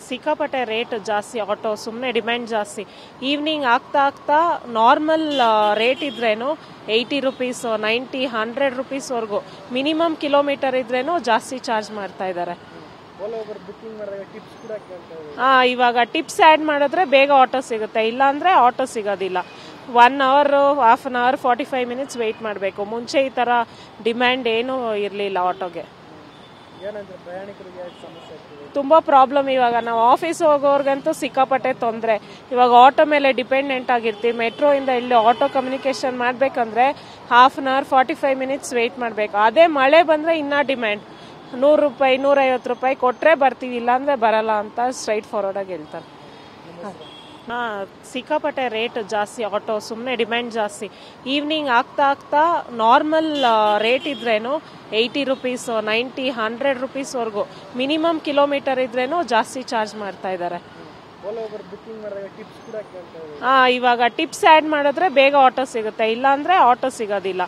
ಸಿಕ್ಕಾಪಟ್ಟೆ ರೇಟ್ ಜಾಸ್ತಿ ಆಟೋ, ಸುಮ್ಮನೆ ಡಿಮ್ಯಾಂಡ್ ಜಾಸ್ತಿ. ಈವ್ನಿಂಗ್ ಆಗ್ತಾ ಆಗ್ತಾ ನಾರ್ಮಲ್ ರೇಟ್ ಇದ್ರೇನು 80 ರುಪೀಸ್, 90, 100 ರುಪೀಸ್ವರೆಗೂ ಮಿನಿಮಮ್ ಕಿಲೋಮೀಟರ್ ಇದ್ರೇನು ಜಾಸ್ತಿ ಚಾರ್ಜ್ ಮಾಡ್ತಾ ಇದ್ದಾರೆ. ಇವಾಗ ಟಿಪ್ಸ್ ಆ್ಯಡ್ ಮಾಡಿದ್ರೆ ಬೇಗ ಆಟೋ ಸಿಗುತ್ತೆ, ಇಲ್ಲಾಂದ್ರೆ ಆಟೋ ಸಿಗೋದಿಲ್ಲ. 1 hour, half an hour, 45 minutes wait ಮಾಡಬೇಕು. ಮುಂಚೆ ಈ ಥರ ಡಿಮ್ಯಾಂಡ್ ಏನೂ ಇರಲಿಲ್ಲ ಆಟೋಗೆ. ತುಂಬ ಪ್ರಾಬ್ಲಮ್. ಇವಾಗ ನಾವು ಆಫೀಸ್ ಹೋಗೋರ್ಗಂತೂ ಸಿಕ್ಕಾಪಟ್ಟೆ ತೊಂದರೆ. ಇವಾಗ ಆಟೋ ಮೇಲೆ ಡಿಪೆಂಡೆಂಟ್ ಆಗಿರ್ತೀವಿ. ಮೆಟ್ರೋಯಿಂದ ಇಲ್ಲಿ ಆಟೋ ಕಮ್ಯುನಿಕೇಶನ್ ಮಾಡಬೇಕಂದ್ರೆ half an hour, 45 minutes wait ಮಾಡಬೇಕು. ಅದೇ ಮಳೆ ಬಂದರೆ ಇನ್ನೂ ಡಿಮ್ಯಾಂಡ್. 100 ರೂಪಾಯಿ, 150 ರೂಪಾಯಿ ಕೊಟ್ಟರೆ ಬರ್ತೀವಿ, ಇಲ್ಲಾಂದರೆ ಬರಲ್ಲ ಅಂತ ಸ್ಟ್ರೈಟ್ ಫಾರ್ವರ್ಡಾಗಿ ಹೇಳ್ತಾರೆ. ಸಿಕ್ಕಾಪಟ್ಟೆ ರೇಟ್ ಜಾಸ್ತಿ ಆಟೋ, ಸುಮ್ಮನೆ ಡಿಮ್ಯಾಂಡ್ ಜಾಸ್ತಿ. ಈವ್ನಿಂಗ್ ಆಗ್ತಾ ಆಗ್ತಾ ನಾರ್ಮಲ್ ರೇಟ್ ಇದ್ರೇನು 80 ರುಪೀಸ್, 90, 100 ರುಪೀಸ್ವರೆಗೂ ಮಿನಿಮಮ್ ಕಿಲೋಮೀಟರ್ ಇದ್ರೇನು ಜಾಸ್ತಿ ಚಾರ್ಜ್ ಮಾಡ್ತಾ ಇದ್ದಾರೆ. ಇವಾಗ ಟಿಪ್ಸ್ ಆ್ಯಡ್ ಮಾಡಿದ್ರೆ ಬೇಗ ಆಟೋ ಸಿಗುತ್ತೆ, ಇಲ್ಲಾಂದ್ರೆ ಆಟೋ ಸಿಗೋದಿಲ್ಲ.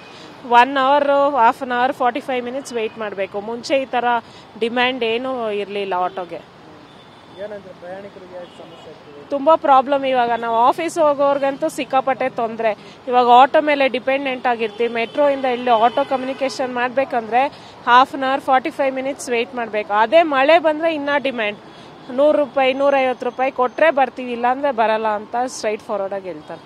1 hour, half an hour, 45 minutes wait ಮಾಡಬೇಕು. ಮುಂಚೆ ಈ ಥರ ಡಿಮ್ಯಾಂಡ್ ಏನೂ ಇರಲಿಲ್ಲ ಆಟೋಗೆ. ತುಂಬ ಪ್ರಾಬ್ಲಮ್. ಇವಾಗ ನಾವು ಆಫೀಸ್ ಹೋಗೋರ್ಗಂತೂ ಸಿಕ್ಕಾಪಟ್ಟೆ ತೊಂದರೆ. ಇವಾಗ ಆಟೋ ಮೇಲೆ ಡಿಪೆಂಡೆಂಟ್ ಆಗಿರ್ತೀವಿ. ಮೆಟ್ರೋಯಿಂದ ಇಲ್ಲಿ ಆಟೋ ಕಮ್ಯುನಿಕೇಶನ್ ಮಾಡಬೇಕಂದ್ರೆ half an hour, 45 minutes wait ಮಾಡಬೇಕು. ಅದೇ ಮಳೆ ಬಂದರೆ ಇನ್ನೂ ಡಿಮ್ಯಾಂಡ್. 100 ರೂಪಾಯಿ, 150 ರೂಪಾಯಿ ಕೊಟ್ಟರೆ ಬರ್ತೀವಿ, ಇಲ್ಲಾಂದರೆ ಬರಲ್ಲ ಅಂತ ಸ್ಟ್ರೈಟ್ ಫಾರ್ವರ್ಡಾಗಿ ಹೇಳ್ತಾರೆ.